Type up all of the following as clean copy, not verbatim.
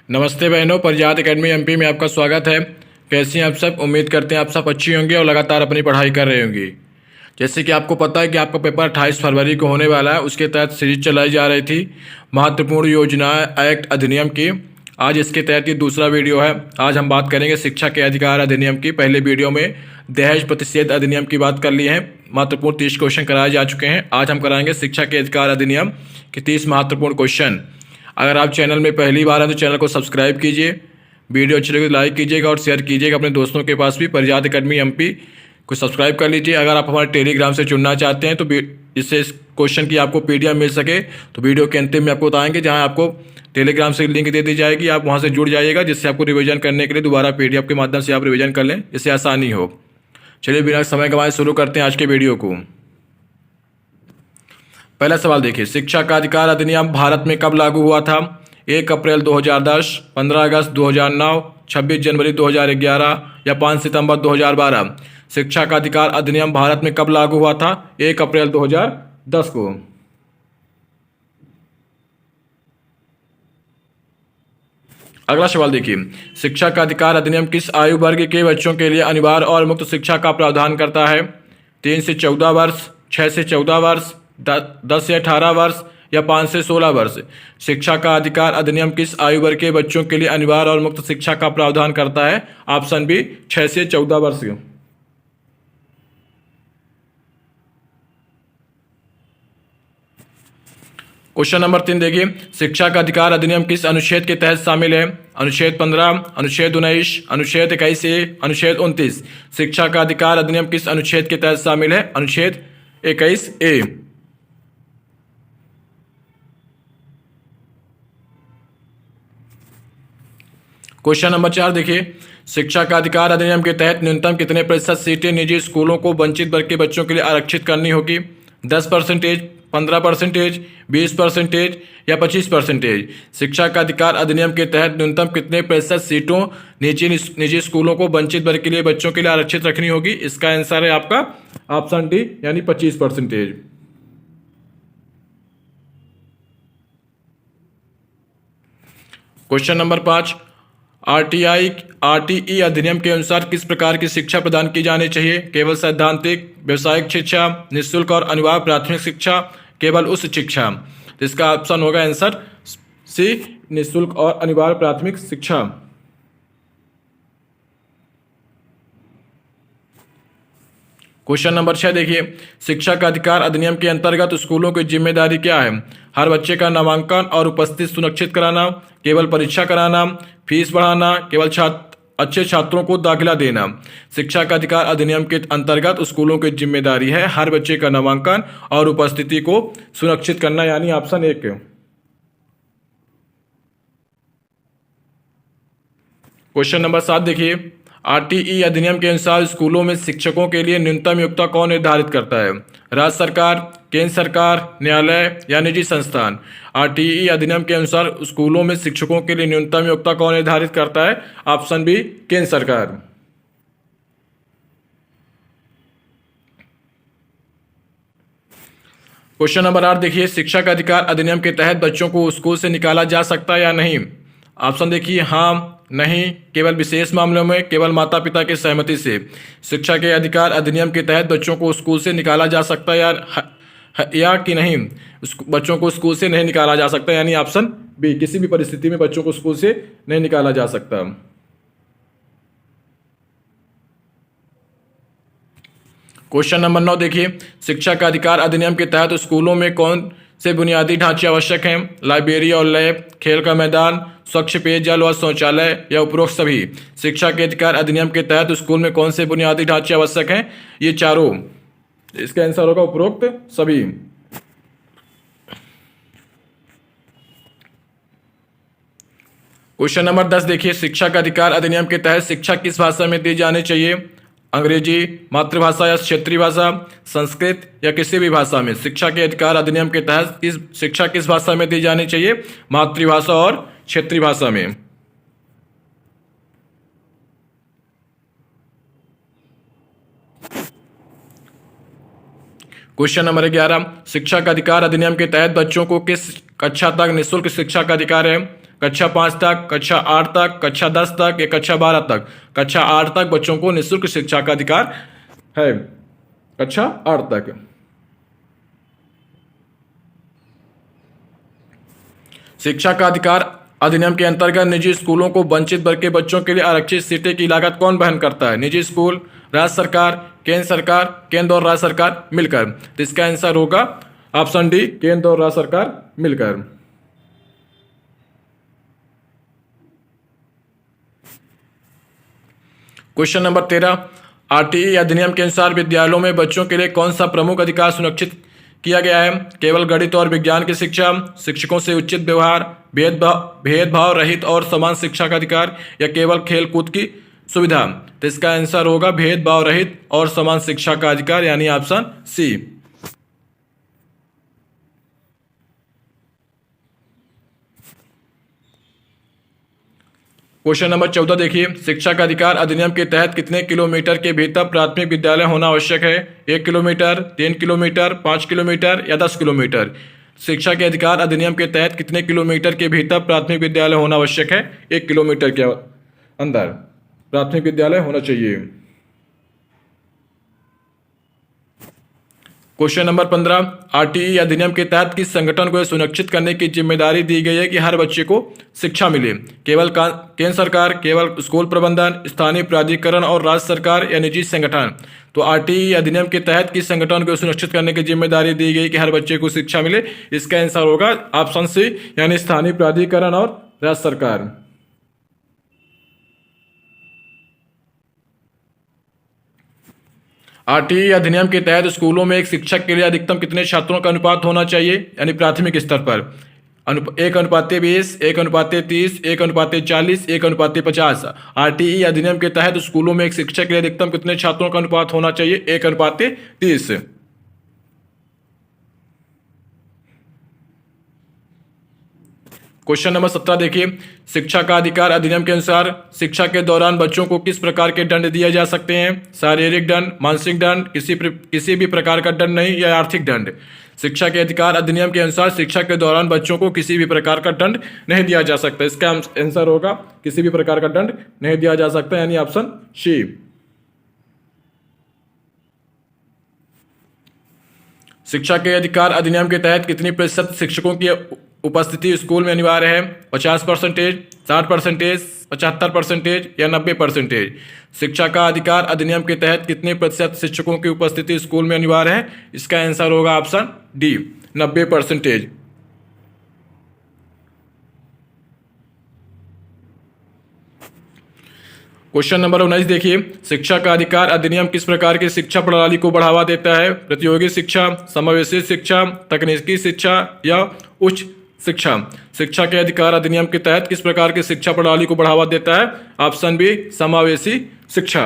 नमस्ते बहनों, परिजात academy MP में आपका स्वागत है। कैसे हैं आप सब? उम्मीद करते हैं आप सब अच्छी होंगे और लगातार अपनी पढ़ाई कर रहे होंगे। जैसे कि आपको पता है कि आपका पेपर 28 फरवरी को होने वाला है। उसके तहत सीरीज चलाई जा रही थी महत्वपूर्ण योजनाएं एक्ट अधिनियम की। आज इसके तहत ये दूसरा वीडियो है। आज हम बात करेंगे शिक्षा के अधिकार अधिनियम की। पहले वीडियो में दहेज प्रतिषेध अधिनियम की बात कर ली है। महत्वपूर्ण 30 क्वेश्चन कराए जा चुके हैं। आज हम कराएंगे शिक्षा के अधिकार अधिनियम के 30 महत्वपूर्ण क्वेश्चन। अगर आप चैनल में पहली बार हैं तो चैनल को सब्सक्राइब कीजिए, वीडियो अच्छी लगे तो लाइक कीजिएगा और शेयर कीजिएगा अपने दोस्तों के पास भी। परिजात एकेडमी एमपी को सब्सक्राइब कर लीजिए। अगर आप हमारे टेलीग्राम से जुड़ना चाहते हैं तो इससे इस क्वेश्चन की आपको पीडीएफ मिल सके तो वीडियो के अंतिम में आपको बताएंगे, जहां आपको टेलीग्राम से लिंक दे दी जाएगी। आप वहां से जुड़ जाइएगा, जिससे आपको रिवीजन करने के लिए दोबारा पीडीएफ के माध्यम से आप रिवीजन कर लें, इससे आसानी हो। चलिए बिना समय गंवाए शुरू करते हैं आज के वीडियो को। पहला सवाल देखिए, शिक्षा का अधिकार अधिनियम भारत में कब लागू हुआ था? 1 अप्रैल 2010, 15 अगस्त 2009, 26 जनवरी 2011 या 5 सितंबर 2012। शिक्षा का अधिकार अधिनियम भारत में कब लागू हुआ था? 1 अप्रैल 2010 को। अगला सवाल देखिए, शिक्षा का अधिकार अधिनियम किस आयु वर्ग के बच्चों के लिए अनिवार्य और मुक्त शिक्षा का प्रावधान करता है? 3 से 14 वर्ष, 6 से 14 वर्ष, 10 से 18 वर्ष या 5 से 16 वर्ष। शिक्षा का अधिकार अधिनियम किस आयु वर्ग के बच्चों के लिए अनिवार्य और मुक्त शिक्षा का प्रावधान करता है? ऑप्शन बी 6 से 14 वर्ष। क्वेश्चन नंबर 3 देखिए, शिक्षा का अधिकार अधिनियम किस अनुच्छेद के तहत शामिल है? अनुच्छेद 15, अनुच्छेद 19, अनुच्छेद 21A, अनुच्छेद 29। शिक्षा का अधिकार अधिनियम किस अनुच्छेद के तहत शामिल है? अनुच्छेद 21A। क्वेश्चन नंबर 4 देखिए, शिक्षा का अधिकार अधिनियम के तहत न्यूनतम कितने प्रतिशत सीटें निजी स्कूलों को वंचित वर्ग के बच्चों के लिए आरक्षित करनी होगी? 10%, 15%, 20% या 25%। शिक्षा का अधिकार अधिनियम के तहत न्यूनतम कितने प्रतिशत सीटों निजी स्कूलों को वंचित वर्ग के लिए बच्चों के लिए आरक्षित रखनी होगी? इसका आंसर है आपका ऑप्शन डी, यानी 25%। क्वेश्चन नंबर 5, आरटीई अधिनियम के अनुसार किस प्रकार की शिक्षा प्रदान की जानी चाहिए? केवल सैद्धांतिक, व्यावसायिक शिक्षा, निःशुल्क और अनिवार्य प्राथमिक शिक्षा, केवल उच्च शिक्षा। तो इसका ऑप्शन होगा आंसर सी, निःशुल्क और अनिवार्य प्राथमिक शिक्षा। क्वेश्चन नंबर 6 देखिए, शिक्षा का अधिकार अधिनियम के अंतर्गत स्कूलों की जिम्मेदारी क्या है? हर बच्चे का नामांकन और उपस्थिति सुनिश्चित कराना, केवल परीक्षा कराना, फीस बढ़ाना, केवल अच्छे छात्रों को दाखिला देना। शिक्षा का अधिकार अधिनियम के अंतर्गत स्कूलों की जिम्मेदारी है हर बच्चे का नामांकन और उपस्थिति को सुनिश्चित करना, यानी ऑप्शन 1। क्वेश्चन नंबर 7 देखिए, आरटीई अधिनियम के अनुसार स्कूलों में शिक्षकों के लिए न्यूनतम योग्यता कौन निर्धारित करता है? राज्य सरकार, केंद्र सरकार, न्यायालय या निजी संस्थान। आरटीई अधिनियम के अनुसार स्कूलों में शिक्षकों के लिए न्यूनतम योग्यता कौन निर्धारित करता है? ऑप्शन बी, केंद्र सरकार। क्वेश्चन नंबर 8 देखिए, शिक्षा का अधिकार अधिनियम के तहत बच्चों को स्कूल से निकाला जा सकता है या नहीं? ऑप्शन देखिए, हाँ, नहीं, केवल विशेष मामलों में, केवल माता पिता की सहमति से। शिक्षा के अधिकार अधिनियम के तहत बच्चों को स्कूल से निकाला जा सकता है या कि नहीं? बच्चों को स्कूल से नहीं निकाला जा सकता, यानी ऑप्शन बी, किसी भी परिस्थिति में बच्चों को स्कूल से नहीं निकाला जा सकता। क्वेश्चन नंबर 9 देखिए, शिक्षा का अधिकार अधिनियम के तहत स्कूलों में कौन से बुनियादी ढांचे आवश्यक हैं? लाइब्रेरी और लैब, खेल का मैदान, स्वच्छ पेयजल और शौचालय या उपरोक्त सभी। शिक्षा के अधिकार अधिनियम के तहत स्कूल में कौन से बुनियादी ढांचे आवश्यक हैं? ये चारों। इसका आंसर होगा उपरोक्त सभी। क्वेश्चन नंबर 10 देखिए, शिक्षा का अधिकार अधिनियम के तहत शिक्षा किस भाषा में दी जानी चाहिए? अंग्रेजी, मातृभाषा या क्षेत्रीय भाषा, संस्कृत या किसी भी भाषा में। शिक्षा के अधिकार अधिनियम के तहत शिक्षा किस भाषा में दी जानी चाहिए? मातृभाषा और क्षेत्रीय भाषा में। क्वेश्चन नंबर 11, शिक्षा का अधिकार अधिनियम के तहत बच्चों को किस कक्षा तक निःशुल्क शिक्षा का अधिकार है? कक्षा 5 तक, कक्षा 8 तक, कक्षा 10 तक या कक्षा 12 तक? कक्षा 8 तक बच्चों को निःशुल्क शिक्षा का अधिकार है, कक्षा 8 तक। शिक्षा का अधिकार अधिनियम के अंतर्गत निजी स्कूलों को वंचित वर्ग के बच्चों के लिए आरक्षित सीटें की लागत कौन वहन करता है? निजी स्कूल, राज्य सरकार, केंद्र सरकार, केंद्र और राज्य सरकार मिलकर। तो इसका आंसर होगा ऑप्शन डी, केंद्र और राज्य सरकार मिलकर। क्वेश्चन नंबर 13, आरटीई अधिनियम के अनुसार विद्यालयों में बच्चों के लिए कौन सा प्रमुख अधिकार सुनिश्चित किया गया है? केवल गणित और विज्ञान की शिक्षा, शिक्षकों से उचित व्यवहार, भेदभाव रहित और समान शिक्षा का अधिकार, या केवल खेल कूद की सुविधा? तो इसका आंसर होगा भेदभाव रहित और समान शिक्षा का अधिकार, यानी ऑप्शन सी। क्वेश्चन नंबर 14 देखिए, शिक्षा का अधिकार अधिनियम के तहत कितने किलोमीटर के भीतर प्राथमिक विद्यालय होना आवश्यक है? 1 किलोमीटर, 3 किलोमीटर, 5 किलोमीटर या 10 किलोमीटर? शिक्षा के अधिकार अधिनियम के तहत कितने किलोमीटर के भीतर प्राथमिक विद्यालय होना आवश्यक है? 1 किलोमीटर के अंदर प्राथमिक विद्यालय होना चाहिए। क्वेश्चन नंबर 15, आरटीई अधिनियम के तहत किस संगठन को यह सुनिश्चित करने की जिम्मेदारी दी गई है कि हर बच्चे को शिक्षा मिले? केवल केंद्र सरकार, केवल स्कूल प्रबंधन, स्थानीय प्राधिकरण और राज्य सरकार या निजी संगठन? तो आरटीई अधिनियम के तहत किस संगठन को सुनिश्चित करने की जिम्मेदारी दी गई कि हर बच्चे को शिक्षा मिले? इसका आंसर होगा ऑप्शन सी, यानी स्थानीय प्राधिकरण और राज्य सरकार। आरटीई अधिनियम के तहत स्कूलों में एक शिक्षक के लिए अधिकतम कितने छात्रों का अनुपात होना चाहिए, यानी प्राथमिक स्तर पर? 1:20, 1:30, 1:40, 1:50। आरटीई अधिनियम के तहत स्कूलों में एक शिक्षक के लिए अधिकतम कितने छात्रों का अनुपात होना चाहिए? 1:30। क्वेश्चन नंबर 17 देखिए, शिक्षा का अधिकार अधिनियम के अनुसार शिक्षा के दौरान बच्चों को किस प्रकार के दंड दिए जा सकते हैं? शारीरिक दंड, मानसिक दंड, किसी भी प्रकार का दंड नहीं, या आर्थिक दंड? शिक्षा के अधिकार अधिनियम के अनुसार शिक्षा के दौरान बच्चों को किसी भी प्रकार का दंड नहीं दिया जा सकता। इसका आंसर होगा किसी भी प्रकार का दंड नहीं दिया जा सकता, यानी ऑप्शन सी। शिक्षा के अधिकार अधिनियम के तहत कितनी प्रतिशत शिक्षकों की उपस्थिति स्कूल में अनिवार्य है? 50%, 60%, 75% या 90%? शिक्षा का अधिकार अधिनियम के तहत कितने प्रतिशत शिक्षकों की उपस्थिति स्कूल में अनिवार्य है? इसका आंसर होगा ऑप्शन डी, 90%। क्वेश्चन नंबर 19 देखिए, शिक्षा का अधिकार अधिनियम किस प्रकार की शिक्षा प्रणाली को बढ़ावा देता है? प्रतियोगी शिक्षा, समावेशी शिक्षा, तकनीकी शिक्षा या उच्च शिक्षा? शिक्षा के अधिकार अधिनियम के तहत किस प्रकार की शिक्षा प्रणाली को बढ़ावा देता है? ऑप्शन बी, समावेशी शिक्षा।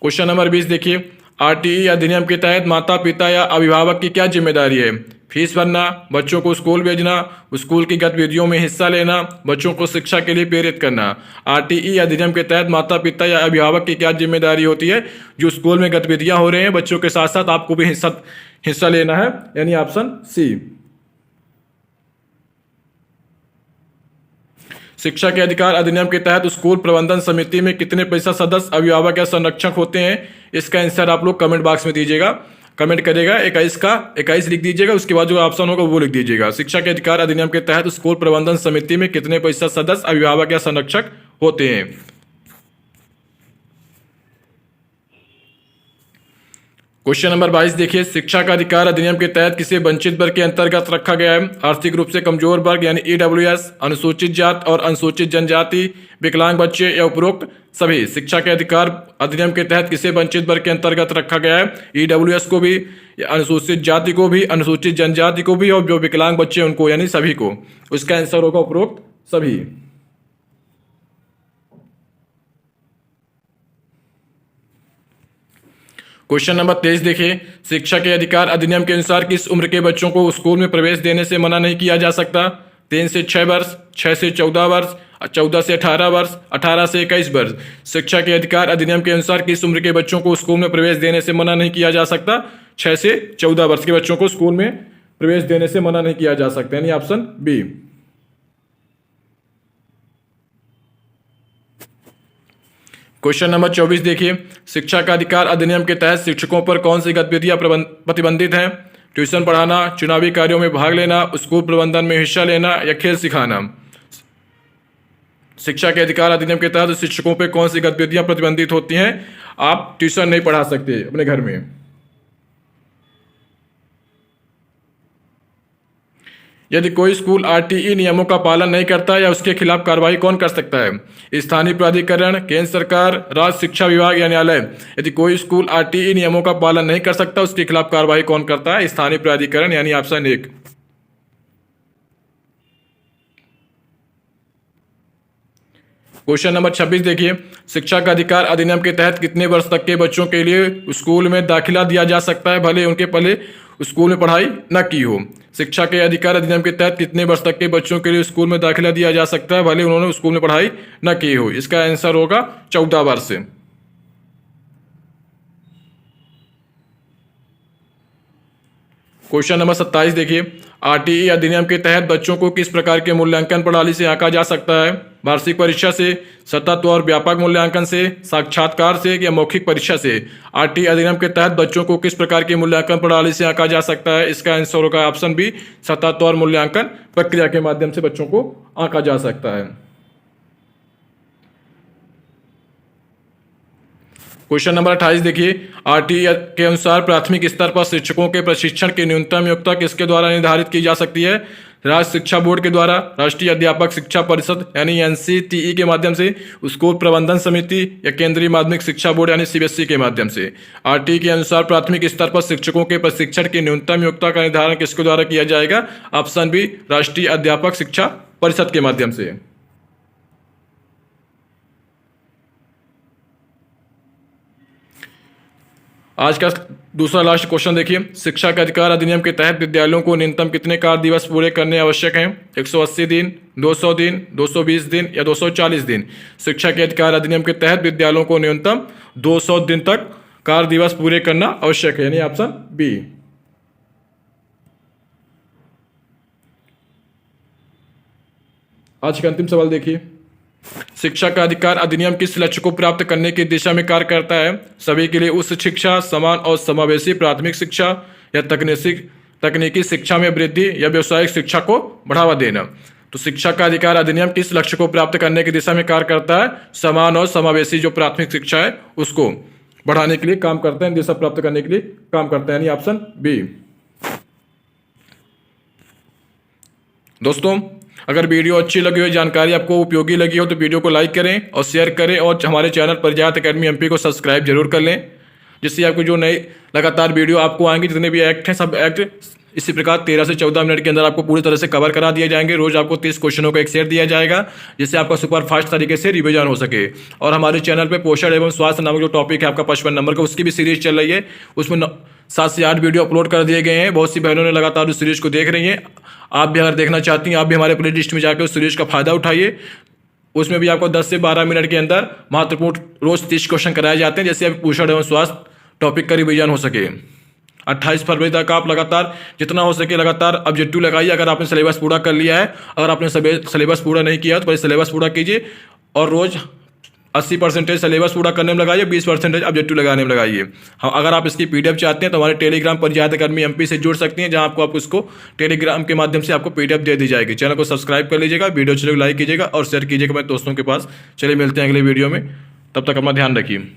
क्वेश्चन नंबर 20 देखिए, आरटीई अधिनियम के तहत माता पिता या अभिभावक की क्या जिम्मेदारी है? फीस भरना, बच्चों को स्कूल भेजना, स्कूल की गतिविधियों में हिस्सा लेना, बच्चों को शिक्षा के लिए प्रेरित करना? आरटीई अधिनियम के तहत माता पिता या अभिभावक की क्या जिम्मेदारी होती है? जो स्कूल में गतिविधियां हो रही हैं बच्चों के साथ साथ आपको भी हिस्सा लेना है, यानी ऑप्शन सी। शिक्षा के अधिकार अधिनियम के तहत स्कूल प्रबंधन समिति में कितने प्रतिशत सदस्य अभिभावक या संरक्षक होते हैं? इसका आंसर आप लोग कमेंट बॉक्स में दीजिएगा। कमेंट करेगा 21 का 21 लिख दीजिएगा, उसके बाद जो ऑप्शन होगा वो लिख दीजिएगा। शिक्षा के अधिकार अधिनियम के तहत स्कूल प्रबंधन समिति में कितने प्रतिशत सदस्य अभिभावक या संरक्षक होते हैं? क्वेश्चन नंबर 22 देखिए, शिक्षा का अधिकार अधिनियम के तहत किसी वंचित वर्ग के अंतर्गत रखा गया है? आर्थिक रूप से कमजोर वर्ग यानी ईडब्ल्यूएस, अनुसूचित जाति और अनुसूचित जनजाति, विकलांग बच्चे या उपरोक्त सभी? शिक्षा के अधिकार अधिनियम के तहत किसी वंचित वर्ग के अंतर्गत रखा गया है? ईडब्ल्यूएस को भी, अनुसूचित जाति को भी, अनुसूचित जनजाति को भी, और जो विकलांग बच्चे उनको, यानी सभी को। उसका आंसर होगा उपरोक्त सभी। क्वेश्चन नंबर 23 देखिए, शिक्षा के अधिकार अधिनियम के अनुसार किस उम्र के बच्चों को स्कूल में प्रवेश देने से मना नहीं किया जा सकता? 3 से 6 वर्ष, 6 से 14 वर्ष, 14 से 18 वर्ष, 18 से 21 वर्ष। शिक्षा के अधिकार अधिनियम के अनुसार किस उम्र के बच्चों को स्कूल में प्रवेश देने से मना नहीं किया जा सकता? 6 से 14 वर्ष के बच्चों को स्कूल में प्रवेश देने से मना नहीं किया जा सकता, यानी ऑप्शन बी। क्वेश्चन नंबर 24 देखिए, शिक्षा का अधिकार अधिनियम के तहत शिक्षकों पर कौन सी गतिविधियां प्रतिबंधित हैं? ट्यूशन पढ़ाना, चुनावी कार्यों में भाग लेना, स्कूल प्रबंधन में हिस्सा लेना या खेल सिखाना। शिक्षा के अधिकार अधिनियम के तहत शिक्षकों पर कौन सी गतिविधियां प्रतिबंधित होती हैं? आप ट्यूशन नहीं पढ़ा सकते अपने घर में। यदि कोई स्कूल आरटीई नियमों का पालन नहीं करता या उसके खिलाफ कार्रवाई कौन कर सकता है? स्थानीय प्राधिकरण, केंद्र सरकार, राज्य शिक्षा विभाग या न्यायालय। यदि कोई स्कूल आरटीई नियमों का पालन नहीं कर सकता, उसके खिलाफ कार्रवाई कौन करता है? स्थानीय प्राधिकरण, यानी ऑप्शन 1। क्वेश्चन नंबर 26 देखिए, शिक्षा का अधिकार अधिनियम के तहत कितने वर्ष तक के बच्चों के लिए स्कूल में दाखिला दिया जा सकता है, भले उनके पहले स्कूल में पढ़ाई न की हो? शिक्षा के अधिकार अधिनियम के तहत कितने वर्ष तक के बच्चों के लिए स्कूल में दाखिला दिया जा सकता है, भले उन्होंने स्कूल में पढ़ाई न की हो? इसका आंसर होगा 14 वर्ष से। क्वेश्चन नंबर 27 देखिए, आरटीई अधिनियम के तहत बच्चों को किस प्रकार के मूल्यांकन प्रणाली से आंका जा सकता है? वार्षिक परीक्षा से, सतत और व्यापक मूल्यांकन से, साक्षात्कार से या मौखिक परीक्षा से? आरटीई अधिनियम के तहत बच्चों को किस प्रकार की मूल्यांकन प्रणाली से आंका जा सकता है? इसका आंसर होगा ऑप्शन बी, सतत और मूल्यांकन प्रक्रिया के माध्यम से बच्चों को आंका जा सकता है। क्वेश्चन नंबर 28 देखिए, आरटीई के अनुसार प्राथमिक स्तर पर शिक्षकों के प्रशिक्षण की न्यूनतम योग्यता किसके द्वारा निर्धारित की जा सकती है? राज्य शिक्षा बोर्ड के द्वारा, राष्ट्रीय अध्यापक शिक्षा परिषद यानी एनसीटीई के माध्यम से, स्कूल प्रबंधन समिति या केंद्रीय माध्यमिक शिक्षा बोर्ड यानी सीबीएसई के माध्यम से। आरटीई के अनुसार प्राथमिक स्तर पर शिक्षकों के प्रशिक्षण की न्यूनतम योग्यता का निर्धारण किसके द्वारा किया जाएगा? ऑप्शन बी, राष्ट्रीय अध्यापक शिक्षा परिषद के माध्यम से। आज का दूसरा लास्ट क्वेश्चन देखिए, शिक्षा के अधिकार अधिनियम के तहत विद्यालयों को न्यूनतम कितने कार्य दिवस पूरे करने आवश्यक हैं? 180 दिन, 200 दिन, 220 दिन या 240 दिन? शिक्षा के अधिकार अधिनियम के तहत विद्यालयों को न्यूनतम 200 दिन तक कार्य दिवस पूरे करना आवश्यक है, यानी ऑप्शन बी। आज का अंतिम सवाल देखिए, शिक्षा का अधिकार अधिनियम किस लक्ष्य को प्राप्त करने की दिशा में कार्य करता है? सभी के लिए उच्च शिक्षा, समान और समावेशी प्राथमिक शिक्षा या तकनीकी शिक्षा में वृद्धि या व्यावसायिक शिक्षा को बढ़ावा देना? तो शिक्षा का अधिकार अधिनियम किस लक्ष्य को प्राप्त करने की दिशा में कार्य करता है? समान और समावेशी जो प्राथमिक शिक्षा है उसको बढ़ाने के लिए काम करता है, दिशा प्राप्त करने के लिए काम करता है, यानी ऑप्शन बी। दोस्तों, अगर वीडियो अच्छी लगी हो, जानकारी आपको उपयोगी लगी हो तो वीडियो को लाइक करें और शेयर करें और हमारे चैनल परिजात एकेडमी एमपी को सब्सक्राइब जरूर कर लें, जिससे आपको जो नए लगातार वीडियो आपको आएंगे, जितने भी एक्ट हैं सब एक्ट इसी प्रकार 13 से 14 मिनट के अंदर आपको पूरी तरह से कवर करा दिए जाएंगे। रोज आपको 30 क्वेश्चनों का एक सेट दिया जाएगा, जिससे आपका सुपर फास्ट तरीके से रिवीजन हो सके। और हमारे चैनल पे पोषण एवं स्वास्थ्य नामक जो टॉपिक है आपका 55 नंबर का, उसकी भी सीरीज चल रही है। उसमें 7 से 8 वीडियो अपलोड कर दिए गए हैं। बहुत सी बहनों ने लगातार उस सीरीज को देख रही हैं। आप भी अगर देखना चाहती हैं, आप भी हमारे प्ले लिस्ट में जाकर उस सीरीज का फायदा उठाइए। उसमें भी आपको 10 से 12 मिनट के अंदर महत्वपूर्ण रोज 30 क्वेश्चन कराए जाते हैं, जैसे आप पोषण एवं स्वास्थ्य टॉपिक का रिवीजन हो सके। 28 फरवरी तक आप लगातार जितना हो सके लगातार ऑब्जेक्टिव लगाइए। अगर आपने सिलेबस पूरा कर लिया है, अगर आपने सिलेबस पूरा नहीं किया तो पहले सिलेबस पूरा कीजिए और रोज 80% सिलेबस पूरा करने में लगाइए, 20% ऑब्जेक्टिव लगाने में लगाइए। हाँ, अगर आप इसकी पीडीएफ चाहते हैं तो हमारे टेलीग्राम परिजात एकेडमी एमपी से जुड़ सकती हैं, जहां आपको आप उसको टेलीग्राम के माध्यम से आपको पीडीएफ दे दी जाएगी। चैनल को सब्सक्राइब कर लीजिएगा, वीडियो अच्छी लगे लाइक कीजिएगा और शेयर कीजिएगा अपने दोस्तों के पास। चलिए मिलते हैं अगले वीडियो में, तब तक अपना ध्यान रखिए।